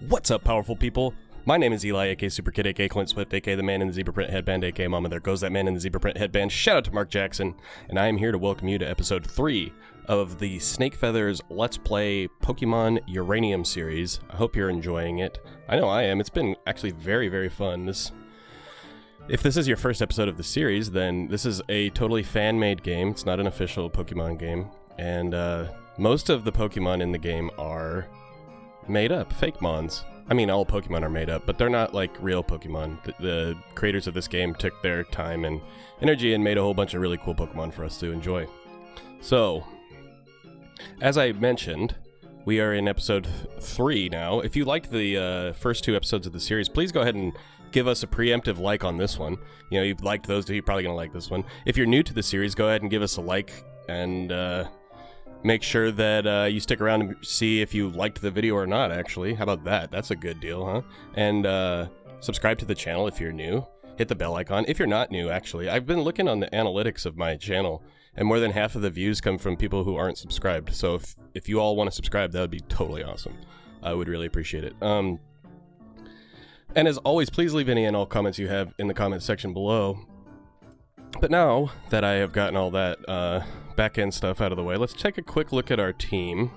What's up, powerful people? My name is Eli, aka SuperKid, aka Clint Swift, aka the man in the zebra print headband, aka Mama, there goes that man in the zebra print headband. Shout out to Mark Jackson, and I am here to welcome you to episode 3 of the Snake Feathers Let's Play Pokemon Uranium series. I hope you're enjoying it. I know I am. It's been actually very, very fun. If this is your first episode of the series, then this is a totally fan-made game. It's not an official Pokemon game, and most of the Pokemon in the game are made up, fake mons. I mean, all Pokemon are made up, but they're not like real Pokemon. The creators of this game took their time and energy and made a whole bunch of really cool Pokemon for us to enjoy. So, as I mentioned, we are in episode 3 now. If you liked the first 2 episodes of the series, please go ahead and give us a preemptive like on this one. You know, you liked those 2, you're probably going to like this one. If you're new to the series, go ahead and give us a like and make sure that you stick around and see if you liked the video or not, actually. How about that? That's a good deal, huh? And subscribe to the channel if you're new. Hit the bell icon if you're not new, actually. I've been looking on the analytics of my channel, and more than half of the views come from people who aren't subscribed. So if you all want to subscribe, that would be totally awesome. I would really appreciate it. And as always, please leave any and all comments you have in the comment section below. But now that I have gotten all that back-end stuff out of the way, let's take a quick look at our team.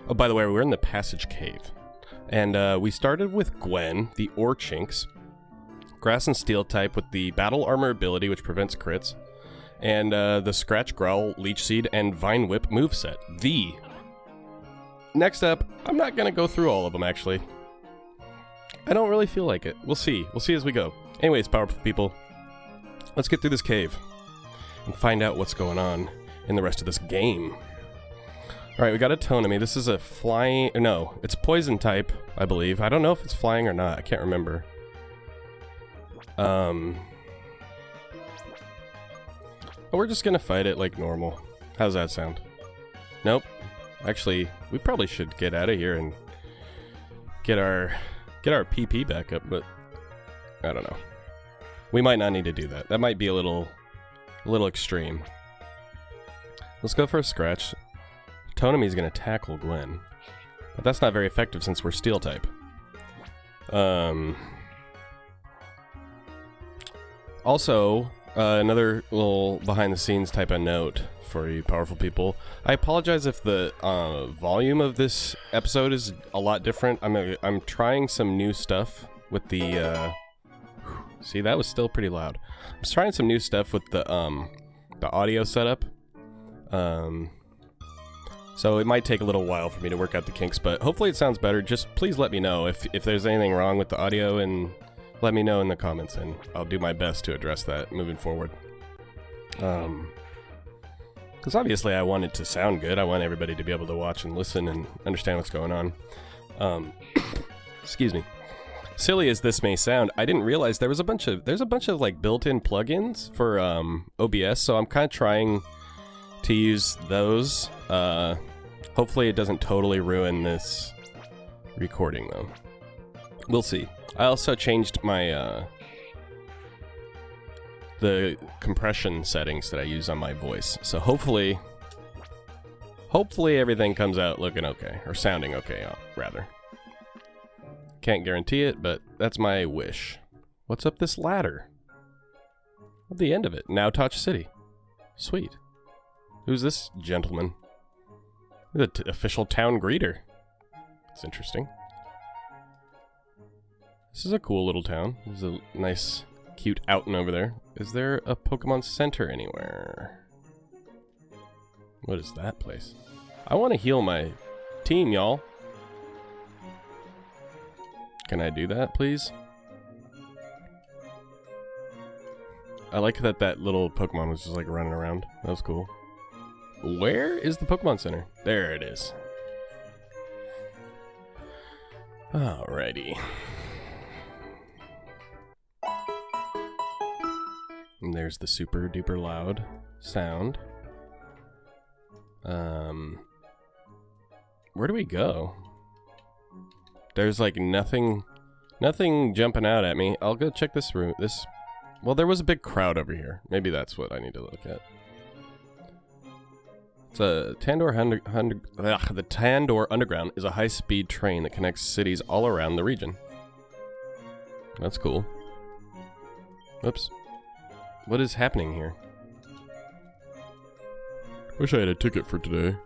Oh, by the way, we're in the Passage Cave. And we started with Gwen, the Orchinx, Grass and Steel type with the Battle Armor ability, which prevents crits, and the Scratch, Growl, Leech Seed, and Vine Whip moveset. Next up, I'm not going to go through all of them, actually. I don't really feel like it. We'll see. We'll see as we go. Anyways, powerful people, let's get through this cave and find out what's going on in the rest of this game. Alright, we got a Tonemi. This is a flying... No, it's poison type, I believe. I don't know if it's flying or not. I can't remember. We're just gonna fight it like normal. How's that sound? Nope. Actually, we probably should get out of here and get our PP back up, but I don't know. We might not need to do that. That might be a little extreme. Let's go for a Scratch. Tonemi's gonna tackle Gwen, but that's not very effective since we're Steel type. Also, another little behind-the-scenes type of note for you powerful people. I apologize if the volume of this episode is a lot different. I'm trying some new stuff with the... See, that was still pretty loud. I was trying some new stuff with the audio setup. So it might take a little while for me to work out the kinks, but hopefully it sounds better. Just please let me know if there's anything wrong with the audio, and let me know in the comments, and I'll do my best to address that moving forward. Because obviously I want it to sound good. I want everybody to be able to watch and listen and understand what's going on. Excuse me. Silly as this may sound, I didn't realize there's a bunch of like built-in plugins for OBS, so I'm kind of trying to use those. Hopefully it doesn't totally ruin this recording though. We'll see. I also changed my the compression settings that I use on my voice, so hopefully everything comes out looking okay, or sounding okay, rather. Can't guarantee it, but that's my wish. What's up this ladder? At the end of it, Now Touch City. Sweet. Who's this gentleman? The official town greeter. It's interesting. This is a cool little town. There's a nice, cute outing over there. Is there a Pokemon Center anywhere? What is that place? I want to heal my team, y'all. Can I do that, please? I like that little Pokemon was just like running around. That was cool. Where is the Pokemon Center? There it is. Alrighty. And there's the super duper loud sound. Where do we go? There's like nothing jumping out at me. I'll go check this room. Well, there was a big crowd over here. Maybe that's what I need to look at. It's a the Tandor Underground is a high-speed train that connects cities all around the region. That's cool. Oops. What is happening here? Wish I had a ticket for today.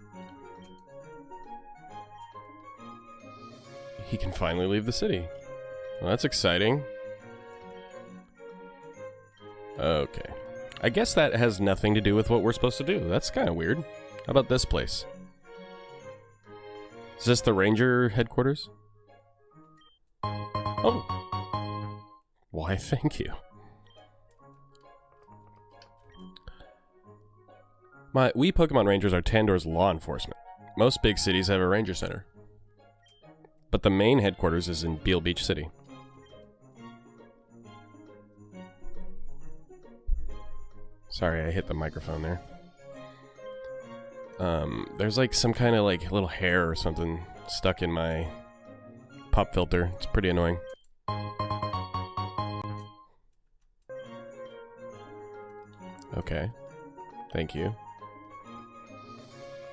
He can finally leave the city. Well, that's exciting. Okay. I guess that has nothing to do with what we're supposed to do. That's kind of weird. How about this place? Is this the ranger headquarters? Oh. Why, thank you. We Pokemon Rangers are Tandor's law enforcement. Most big cities have a ranger center. But the main headquarters is in Beale Beach City. Sorry, I hit the microphone there. There's like some kind of like little hair or something stuck in my pop filter. It's pretty annoying. Okay. Thank you.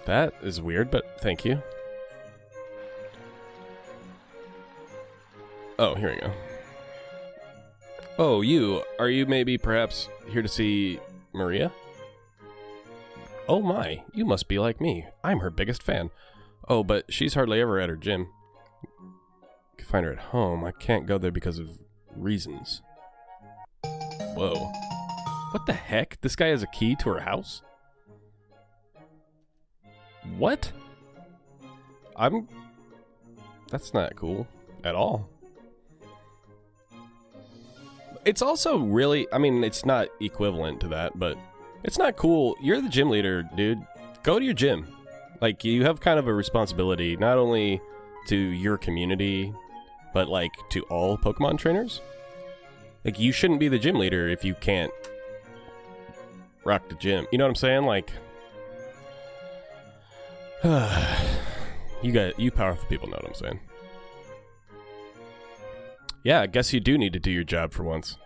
That is weird, but thank you. Oh, here we go. Oh, you. Are you maybe perhaps here to see Maria? Oh my, you must be like me. I'm her biggest fan. Oh, but she's hardly ever at her gym. You can find her at home. I can't go there because of reasons. Whoa. What the heck? This guy has a key to her house? What? That's not cool at all. It's also really, I mean, it's not equivalent to that, but it's not cool. You're the gym leader, dude. Go to your gym. Like, you have kind of a responsibility, not only to your community, but, like, to all Pokemon trainers. Like, you shouldn't be the gym leader if you can't rock the gym. You know what I'm saying? Like, you powerful people know what I'm saying. Yeah, I guess you do need to do your job for once.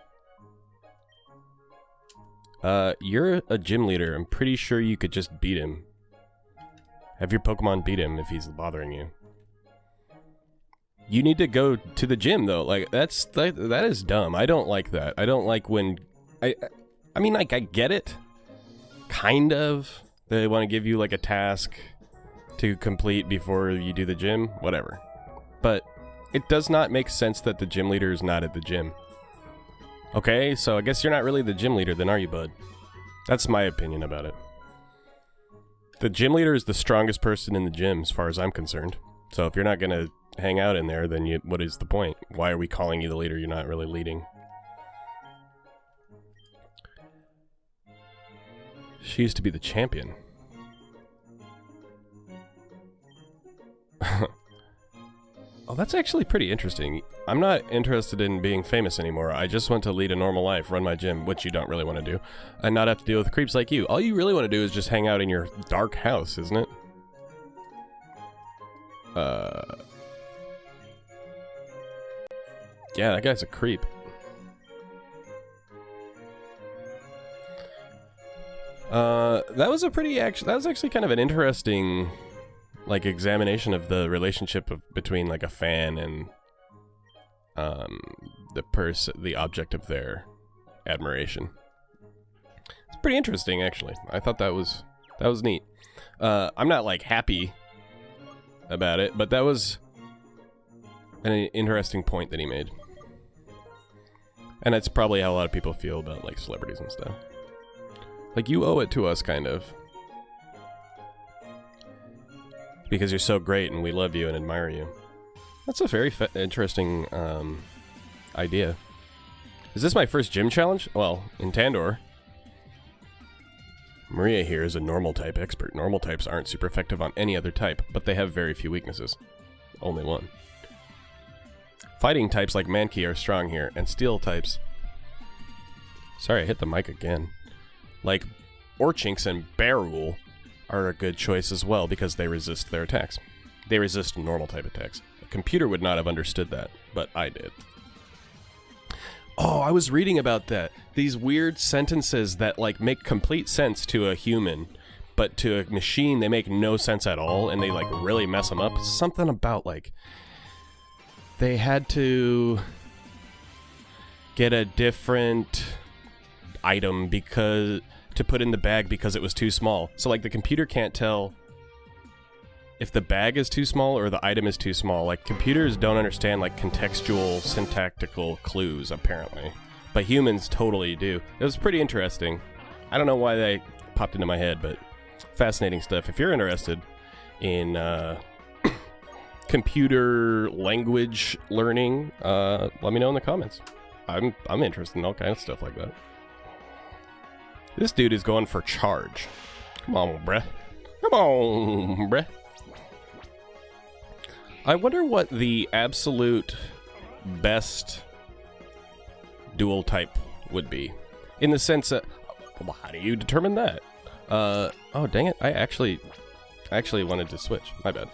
You're a gym leader. I'm pretty sure you could just beat him. Have your Pokemon beat him if he's bothering you. You need to go to the gym, though. Like, that is dumb. I don't like that. I don't like when... I mean, like, I get it. Kind of. They want to give you, like, a task to complete before you do the gym. Whatever. But it does not make sense that the gym leader is not at the gym. Okay, so I guess you're not really the gym leader then, are you, bud? That's my opinion about it. The gym leader is the strongest person in the gym, as far as I'm concerned. So if you're not going to hang out in there, then what is the point? Why are we calling you the leader? You're not really leading. She used to be the champion. Oh, that's actually pretty interesting. I'm not interested in being famous anymore. I just want to lead a normal life, run my gym, which you don't really want to do, and not have to deal with creeps like you. All you really want to do is just hang out in your dark house, isn't it? Yeah, that guy's a creep. That was actually kind of an interesting, like, examination of the relationship between, like, a fan and the object of their admiration. It's pretty interesting, actually. I thought that was neat. I'm not, like, happy about it, but that was an interesting point that he made. And that's probably how a lot of people feel about, like, celebrities and stuff. Like, you owe it to us, kind of. Because you're so great and we love you and admire you. That's a very interesting idea. Is this my first gym challenge? Well, in Tandor. Maria here is a normal type expert. Normal types aren't super effective on any other type, but they have very few weaknesses. Only one. Fighting types like Mankey are strong here, and steel types... Sorry, I hit the mic again. Like Orchinx and Barul are a good choice as well because they resist their attacks. They resist normal type attacks. A computer would not have understood that, but I did. Oh, I was reading about that. These weird sentences that, like, make complete sense to a human, but to a machine they make no sense at all, and they like really mess them up. Something about like they had to get a different item because to put in the bag because it was too small. So like the computer can't tell if the bag is too small or the item is too small. Like computers don't understand like contextual syntactical clues apparently, but humans totally do. It was pretty interesting. I don't know why they popped into my head, but fascinating stuff. If you're interested in computer language learning, let me know in the comments. I'm interested in all kinds of stuff like that. This dude is going for charge. Come on, bruh. Come on, bruh. I wonder what the absolute best dual type would be. In the sense that, well, how do you determine that? Oh, dang it. I actually wanted to switch. My bad.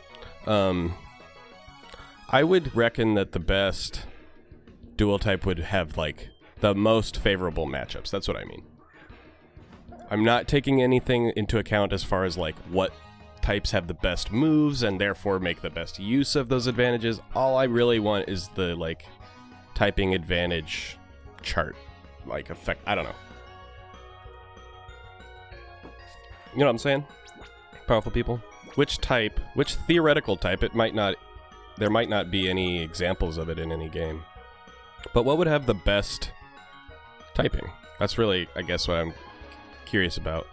I would reckon that the best dual type would have, like, the most favorable matchups. That's what I mean. I'm not taking anything into account as far as, like, what types have the best moves and therefore make the best use of those advantages. All I really want is the, like, typing advantage chart. Like, effect. I don't know. You know what I'm saying? Powerful people. Which type, which theoretical type, there might not be any examples of it in any game. But what would have the best typing? That's really, I guess, what I'm curious about.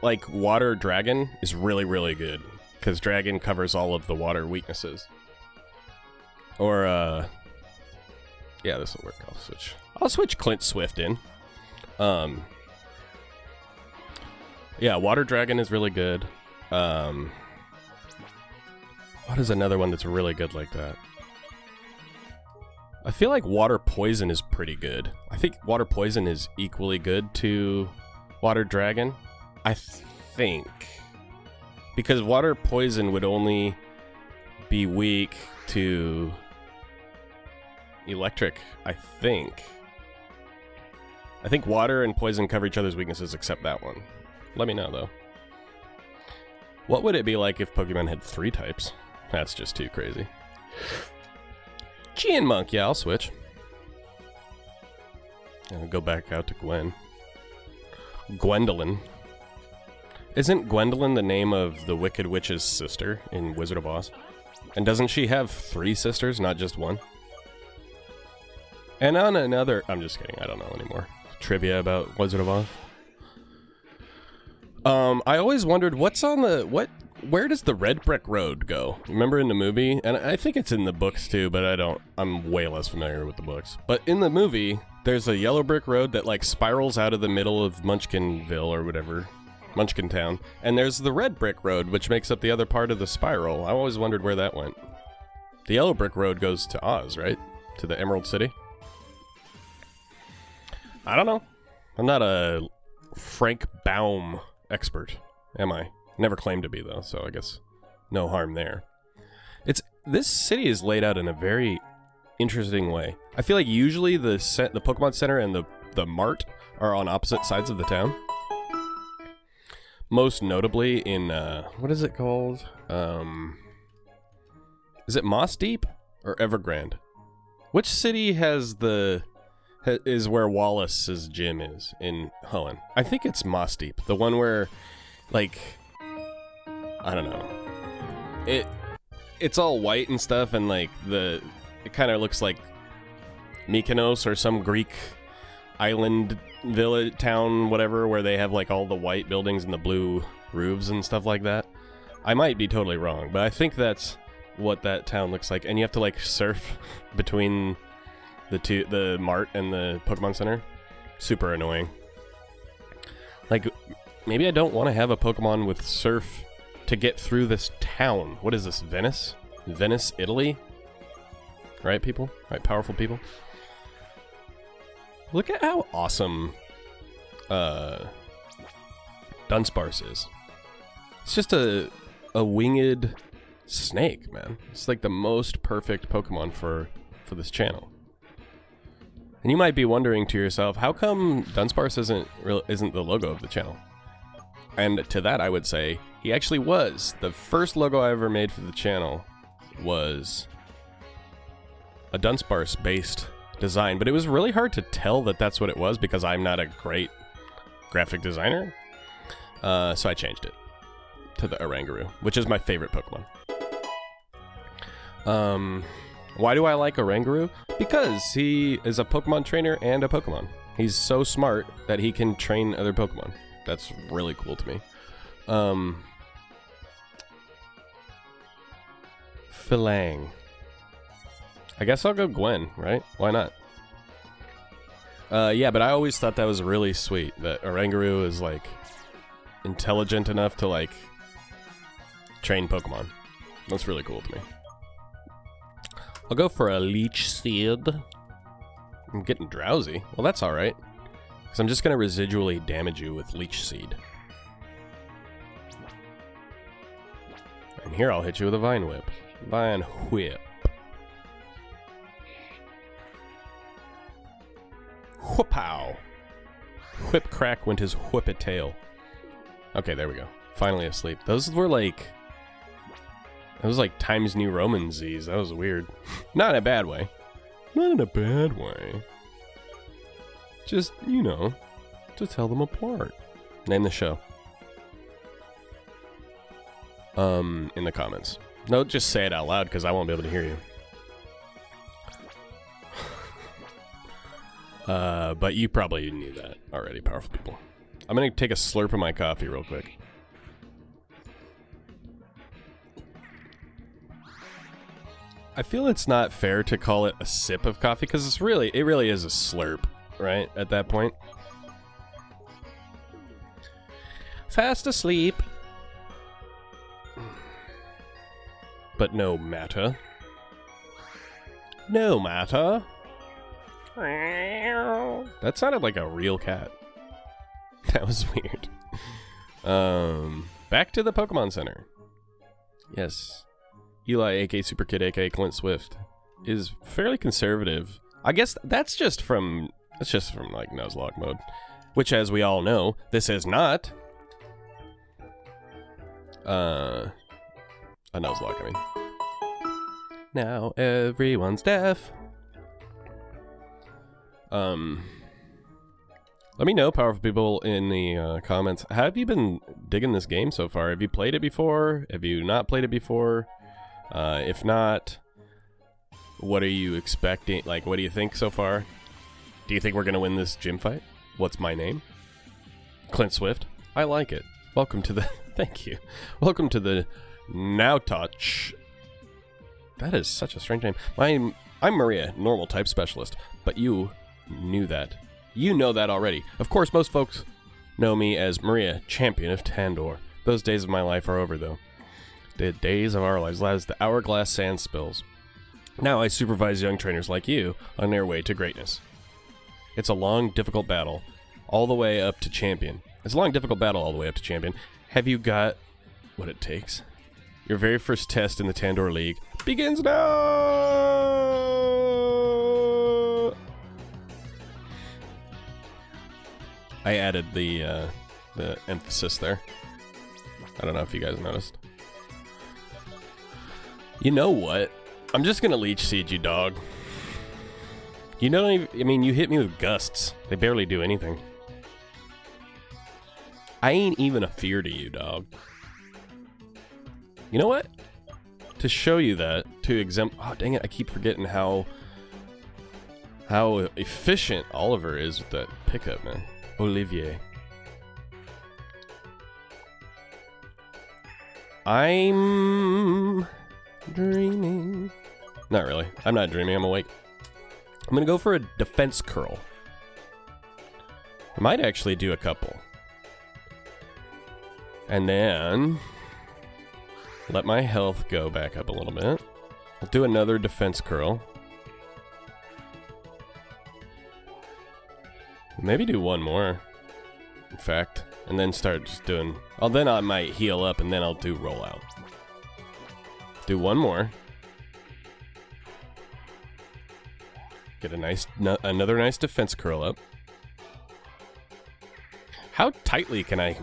Like, Water Dragon is really, really good, because Dragon covers all of the water weaknesses. Or, yeah, this will work. I'll switch Clint Swift in. Yeah, Water Dragon is really good. What is another one that's really good like that? I feel like Water Poison is pretty good. I think Water Poison is equally good to Water Dragon. I think. Because Water Poison would only be weak to Electric, I think. I think Water and Poison cover each other's weaknesses except that one. Let me know, though. What would it be like if Pokemon had 3 types? That's just too crazy. Monk, yeah, I'll switch. I'll go back out to Gwen. Gwendolyn. Isn't Gwendolyn the name of the Wicked Witch's sister in Wizard of Oz? And doesn't she have 3 sisters, not just one? And on another... I'm just kidding, I don't know anymore. Trivia about Wizard of Oz. I always wondered what's on the... Where does the Red Brick Road go? Remember in the movie? And I think it's in the books too, but I'm way less familiar with the books. But in the movie, there's a yellow brick road that like spirals out of the middle of Munchkinville or whatever. Munchkin Town. And there's the Red Brick Road, which makes up the other part of the spiral. I always wondered where that went. The yellow brick road goes to Oz, right? To the Emerald City? I don't know. I'm not a Frank Baum expert, am I? Never claimed to be, though, so I guess no harm there. This city is laid out in a very interesting way. I feel like usually the Pokemon Center and the Mart are on opposite sides of the town. Most notably in, what is it called? Is it Moss Deep or Evergrande? Which city is where Wallace's gym is in Hoenn? I think it's Moss Deep, the one where, like... I don't know. It's all white and stuff, and like it kind of looks like Mykonos or some Greek island village town, whatever, where they have like all the white buildings and the blue roofs and stuff like that. I might be totally wrong, but I think that's what that town looks like. And you have to like surf between the Mart and the Pokemon Center. Super annoying. Like, maybe I don't want to have a Pokemon with surf to get through this town. What is this, Venice? Venice, Italy? Right, people? Right, powerful people? Look at how awesome Dunsparce is. It's just a winged snake, man. It's like the most perfect Pokemon for this channel. And you might be wondering to yourself, how come Dunsparce isn't the logo of the channel? And to that, I would say he actually was. The first logo I ever made for the channel was a Dunsparce-based design, but it was really hard to tell that that's what it was because I'm not a great graphic designer. So I changed it to the Oranguru, which is my favorite Pokemon. Why do I like Oranguru? Because he is a Pokemon trainer and a Pokemon. He's so smart that he can train other Pokemon. That's really cool to me. Philang. I guess I'll go Gwen, right? Why not? Yeah, but I always thought that was really sweet, that Oranguru is, like, intelligent enough to, like, train Pokemon. That's really cool to me. I'll go for a Leech Seed. I'm getting drowsy. Well, that's alright. Because I'm just going to residually damage you with Leech Seed. And here I'll hit you with a Vine Whip. Vine Whip. Whoopow. Whip crack went his whippet tail. Okay, there we go. Finally asleep. Those were like... That was like Times New Roman Z's. That was weird. Not in a bad way. Not in a bad way. Just, you know, to tell them apart. Name the show. In the comments. No, just say it out loud because I won't be able to hear you. But you probably knew that already, powerful people. I'm gonna take a slurp of my coffee real quick. I feel it's not fair to call it a sip of coffee because it really is a slurp, right? At that point. Fast asleep. But no matter. No matter. That sounded like a real cat. That was weird. Back to the Pokemon Center. Yes. Eli, aka SuperKid, aka Clint Swift, is fairly conservative. I guess that's just from like Nuzlocke mode, which, as we all know, this is not a Nuzlocke. I mean, now everyone's deaf. Let me know, powerful people, in the comments. Have you been digging this game so far? Have you played it before? Have you not played it before? If not, what are you expecting? Like, what do you think so far? Do you think we're going to win this gym fight? What's my name? Clint Swift. I like it. Welcome to the... Thank you. Welcome to the Now Touch. That is such a strange name. I'm Maria, normal type specialist, but you knew that. You know that already. Of course, most folks know me as Maria, champion of Tandor. Those days of my life are over, though. The days of our lives, that is the hourglass sand spills. Now I supervise young trainers like you on their way to greatness. It's a long, difficult battle, all the way up to champion. Have you got what it takes? Your very first test in the Tandor League begins now! I added the emphasis there. I don't know if you guys noticed. You know what? I'm just gonna Leech Seed you, dog. You don't even, I mean, you hit me with gusts. They barely do anything. I ain't even a fear to you, dog. You know what? To show you that, oh dang it, I keep forgetting how efficient Oliver is with that pickup, man. Olivier. I'm dreaming. Not really. I'm not dreaming. I'm awake. I'm going to go for a defense curl. I might actually do a couple. And then let my health go back up a little bit. I'll do another defense curl. Maybe do one more, in fact, and then start just doing... Oh, then I might heal up, and then I'll do rollout. Do one more. Get a nice, another nice defense curl up. How tightly can I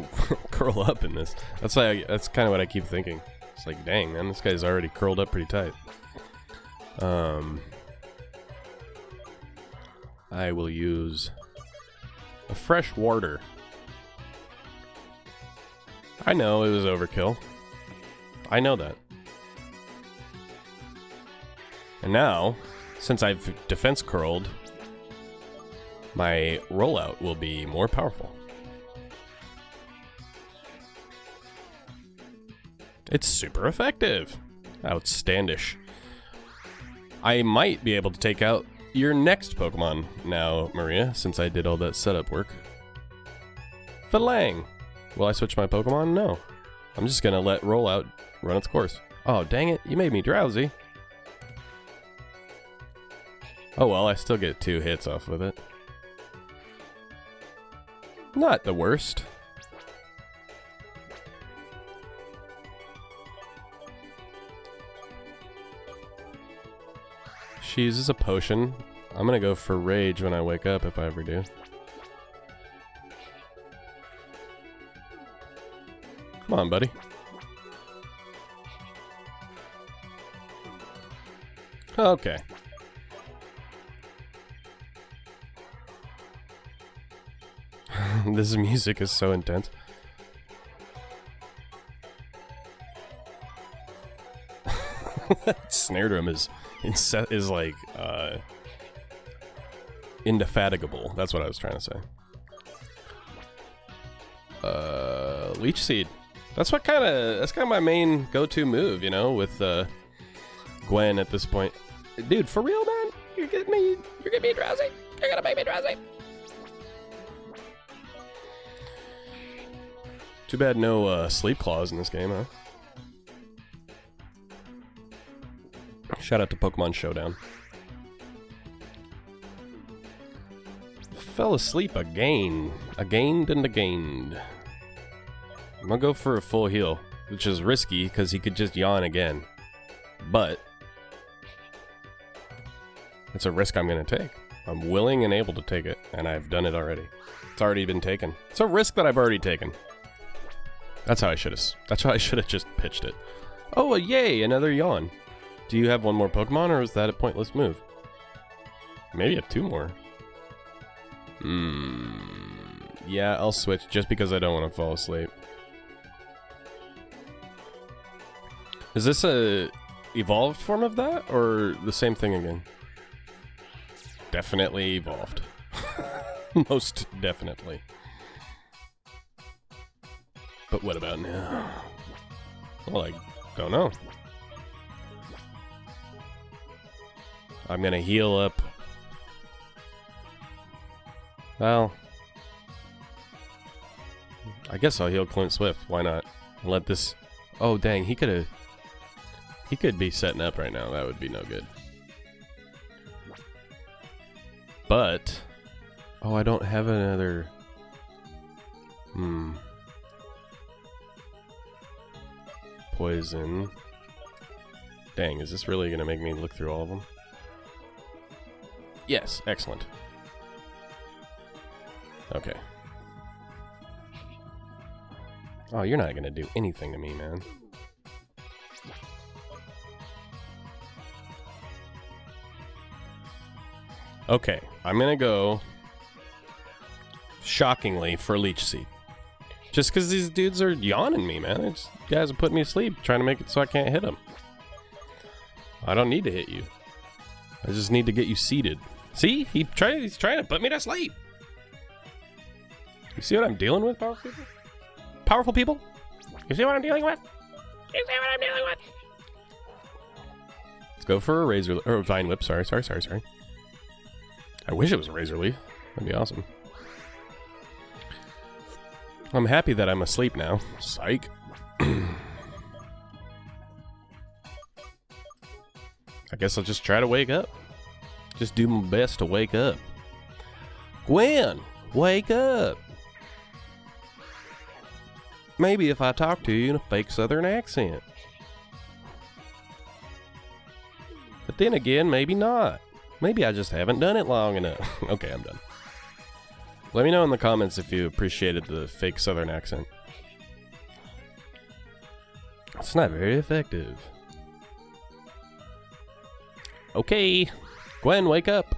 curl up in this? That's kind of what I keep thinking. It's like, dang, man, this guy's already curled up pretty tight. I will use a fresh water. I know it was overkill. I know that. And now, since I've defense curled, my rollout will be more powerful. It's super effective. Outstandish. I might be able to take out your next Pokemon now, Maria, since I did all that setup work. Falang. Will I switch my Pokemon? No. I'm just gonna let rollout run its course. Oh, dang it. You made me drowsy. Oh well, I still get 2 hits off with it. Not the worst. She uses a potion. I'm gonna go for Rage when I wake up, if I ever do. Come on, buddy. Okay. This music is so intense. That snare drum is like indefatigable. That's what I was trying to say. Leech Seed. That's kind of my main go-to move, you know, with Gwen at this point. Dude, for real, man? You're getting me drowsy. You're gonna make me drowsy. Too bad no sleep claws in this game, huh? Shout out to Pokemon Showdown. Fell asleep again. Again and again. I'm gonna go for a full heal, which is risky because he could just yawn again. But it's a risk I'm gonna take. I'm willing and able to take it, and I've done it already. It's already been taken. It's a risk that I've already taken. That's how I should have just pitched it. Oh, yay, another yawn. Do you have one more Pokemon, or is that a pointless move? Maybe you have 2 more. Yeah, I'll switch just because I don't want to fall asleep. Is this a evolved form of that, or the same thing again? Definitely evolved. Most definitely. But what about now? Well, I don't know. I'm gonna heal up. Well, I guess I'll heal Clint Swift. Why not? Let this... Oh, dang, he could be setting up right now. That would be no good. But... Oh, I don't have another... Poison. Dang, is this really gonna make me look through all of them? Yes, excellent. Okay. Oh, you're not gonna do anything to me, man. Okay, I'm gonna go shockingly for Leech Seed. Just because these dudes are yawning me, man. These guys are putting me to sleep, trying to make it so I can't hit them. I don't need to hit you. I just need to get you seated. See? He's trying to put me to sleep. You see what I'm dealing with, powerful people? Powerful people? You see what I'm dealing with? You see what I'm dealing with? Let's go for a Razor... Or Vine Whip, sorry. I wish it was a Razor Leaf. That'd be awesome. I'm happy that I'm asleep now. Psych. I guess I'll just try to wake up. Just do my best to wake up. Gwen, wake up. Maybe if I talk to you in a fake southern accent. But then again, maybe not. Maybe I just haven't done it long enough. Okay, I'm done. Let me know in the comments if you appreciated the fake southern accent. It's not very effective. Okay, Gwen, wake up.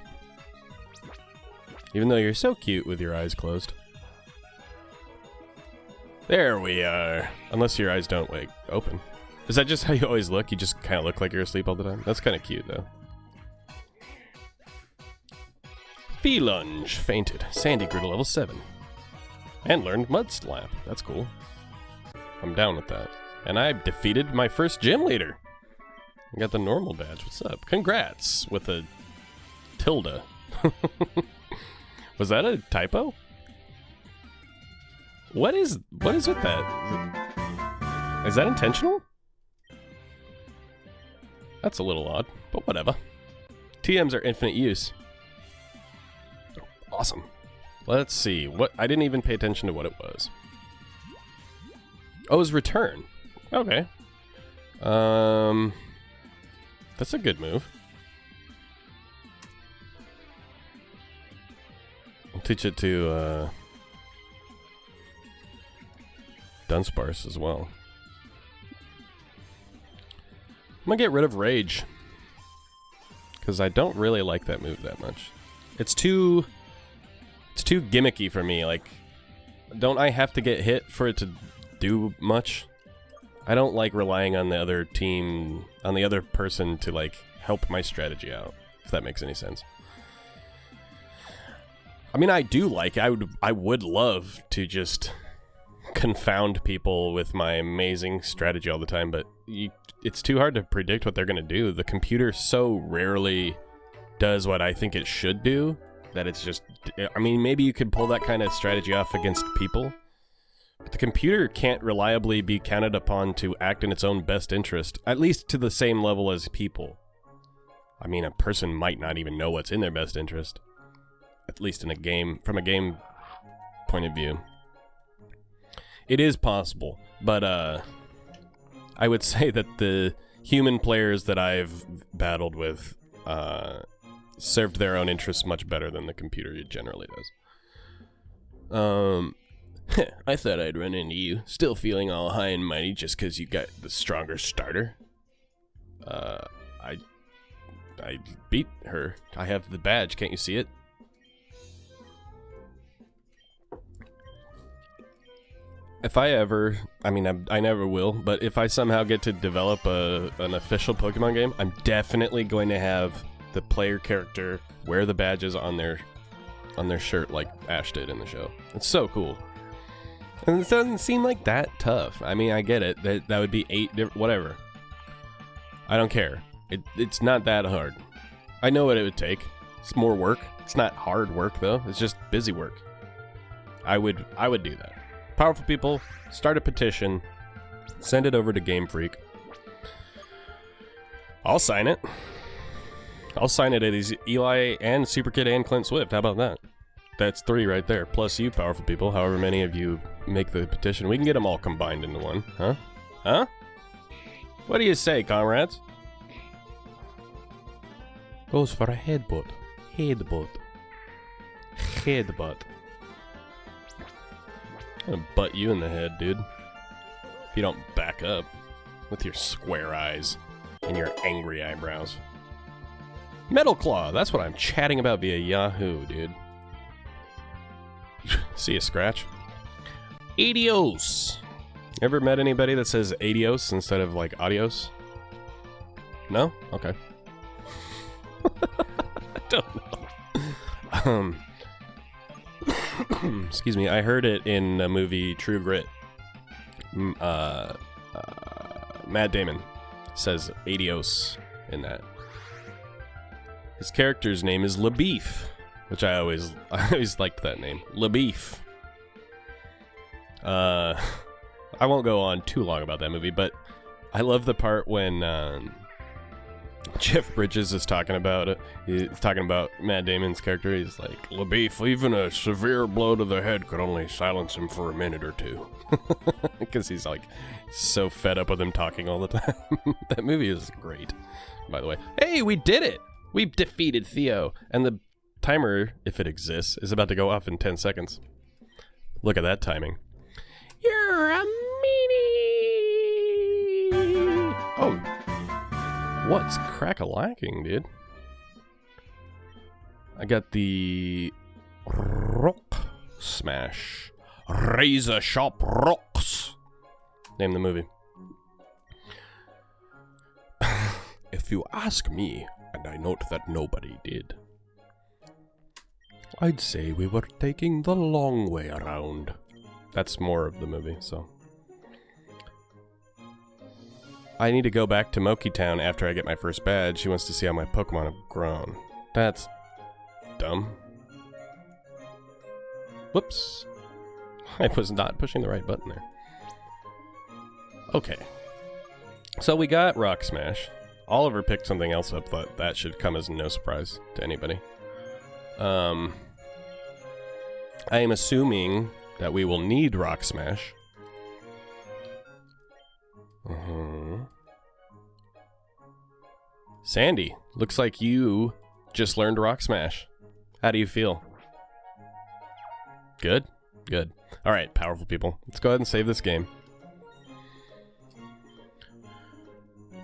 Even though you're so cute with your eyes closed. There we are. Unless your eyes don't open. Is that just how you always look? You just kind of look like you're asleep all the time? That's kind of cute though. Lunge fainted. Sandy grew to level 7. And learned Mud Slap. That's cool. I'm down with that. And I defeated my first gym leader. I got the normal badge. What's up? Congrats with a tilde. Was that a typo? What is with that? Is that intentional? That's a little odd, but whatever. TMs are infinite use. Awesome. Let's see. What I didn't even pay attention to what it was. Oh, it was return. Okay. That's a good move. I'll teach it to Dunsparce as well. I'm gonna get rid of Rage because I don't really like that move that much. It's too gimmicky for me. Like, don't I have to get hit for it to do much? I don't like relying on the other team, on the other person to like help my strategy out, if that makes any sense. I mean, I would love to just confound people with my amazing strategy all the time, but it's too hard to predict what they're going to do. The computer so rarely does what I think it should do that it's just, I mean, maybe you could pull that kind of strategy off against people, but the computer can't reliably be counted upon to act in its own best interest, at least to the same level as people. I mean, a person might not even know what's in their best interest, at least in a game, from a game point of view. It is possible, but I would say that the human players that I've battled with served their own interests much better than the computer generally does. I thought I'd run into you, still feeling all high and mighty just because you got the stronger starter. I beat her. I have the badge, can't you see it? If I ever, I mean, I never will, but if I somehow get to develop an official Pokemon game, I'm definitely going to have the player character wear the badges on their shirt like Ash did in the show. It's so cool. And it doesn't seem like that tough. I mean, I get it. That would be 8 different, whatever. I don't care. It's not that hard. I know what it would take. It's more work. It's not hard work, though. It's just busy work. I would do that. Powerful people, start a petition, send it over to Game Freak. I'll sign it. I'll sign it as Eli and SuperKid and Clint Swift. How about that? That's 3 right there. Plus you, powerful people, however many of you make the petition. We can get them all combined into one. Huh? Huh? What do you say, comrades? Goes for a headbutt. Headbutt. Headbutt. I'm gonna butt you in the head, dude. If you don't back up with your square eyes and your angry eyebrows. Metal Claw, that's what I'm chatting about via Yahoo, dude. See a scratch? Adios. Ever met anybody that says adios instead of like adios? No? Okay. I don't know. Excuse me, I heard it in the movie True Grit. Matt Damon says adios in that. His character's name is LaBeef, which I always liked that name. LaBeef. I won't go on too long about that movie, but I love the part when Jeff Bridges is talking about it. He's talking about Matt Damon's character. He's like, LaBeef, even a severe blow to the head could only silence him for a minute or two. Because he's like so fed up with him talking all the time. That movie is great, by the way. Hey, we did it! We defeated Theo, and the timer, if it exists, is about to go off in 10 seconds. Look at that timing. You're a meanie! Oh, what's crack-a-lacking, dude? I got the Rock Smash. Razor Sharp Rocks. Name the movie. If you ask me, and I note that nobody did, I'd say we were taking the long way around. That's more of the movie, so. I need to go back to Moki Town after I get my first badge. She wants to see how my Pokemon have grown. That's dumb. Whoops. I was not pushing the right button there. Okay. So we got Rock Smash. Oliver picked something else up, but that should come as no surprise to anybody. I am assuming that we will need Rock Smash. Sandy, looks like you just learned Rock Smash. How do you feel? Good? Good. Alright, powerful people. Let's go ahead and save this game.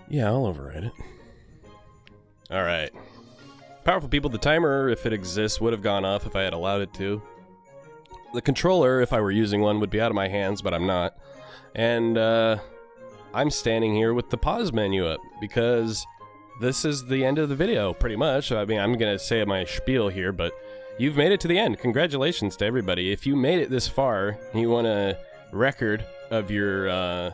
Yeah, I'll override it. Alright. Powerful people, the timer, if it exists, would have gone off if I had allowed it to. The controller, if I were using one, would be out of my hands, but I'm not. And, I'm standing here with the pause menu up, because this is the end of the video, pretty much. I mean, I'm gonna say my spiel here, but you've made it to the end. Congratulations to everybody. If you made it this far, and you want a record of your,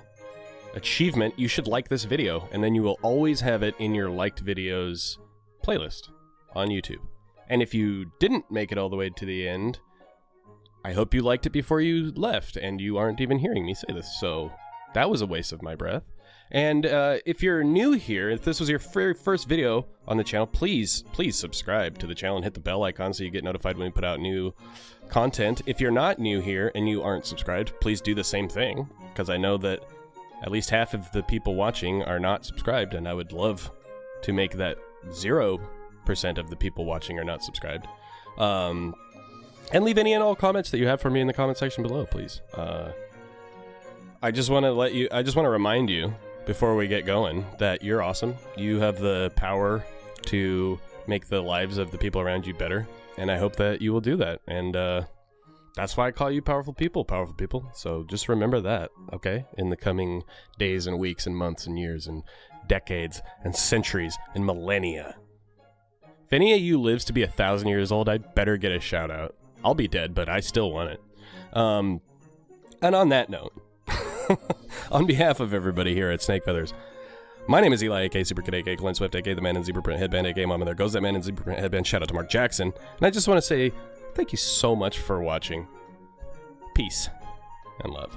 achievement, you should like this video, and then you will always have it in your liked videos playlist on YouTube. And if you didn't make it all the way to the end, I hope you liked it before you left, and you aren't even hearing me say this, so that was a waste of my breath. And if you're new here, if this was your very first video on the channel, please subscribe to the channel and hit the bell icon so you get notified when we put out new content. If you're not new here and you aren't subscribed, please do the same thing, because I know that at least half of the people watching are not subscribed, and I would love to make that 0% of the people watching are not subscribed. And leave any and all comments that you have for me in the comment section below, please. I just want to remind you, before we get going, that you're awesome. You have the power to make the lives of the people around you better, and I hope that you will do that. And, that's why I call you powerful people. So just remember that, okay? In the coming days and weeks and months and years and decades and centuries and millennia. If any of you lives to be 1,000 years old, I'd better get a shout out. I'll be dead, but I still want it. And on that note, on behalf of everybody here at Snake Feathers, my name is Eli, aka SuperKid, aka Clint Swift, aka the man in zebra print headband, aka Mama. There goes that man in zebra print headband. Shout out to Mark Jackson. And I just want to say thank you so much for watching. Peace and love.